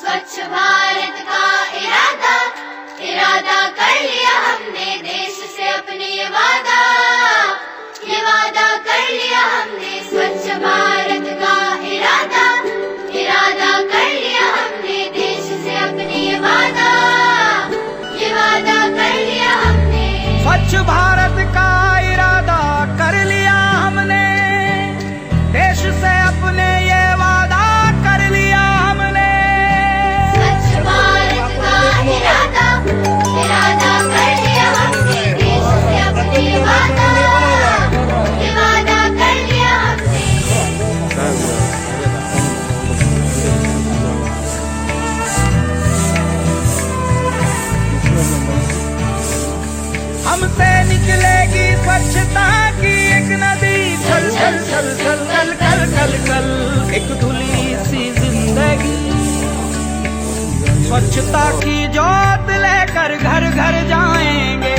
स्वच्छ भारत का इरादा इरादा कर लिया हमने, देश से अपने ये वादा कर लिया हमने। स्वच्छ भारत का इरादा इरादा कर लिया हमने, देश से अपने ये वादा कर लिया हमने। स्वच्छ भारत का इरादा कर लिया हमने, देश से अपने ये वादा कर लिया हमने। स्वच्छ भारत का इरादा इरादा कर लिया हमने, देश से अपने ये वादा कर लिया हमने। हमसे निकलेगी स्वच्छता की एक नदी, चल चल चल चल चल कल कल कल एक धुली सी जिंदगी। स्वच्छता की जोत लेकर घर घर जाएंगे,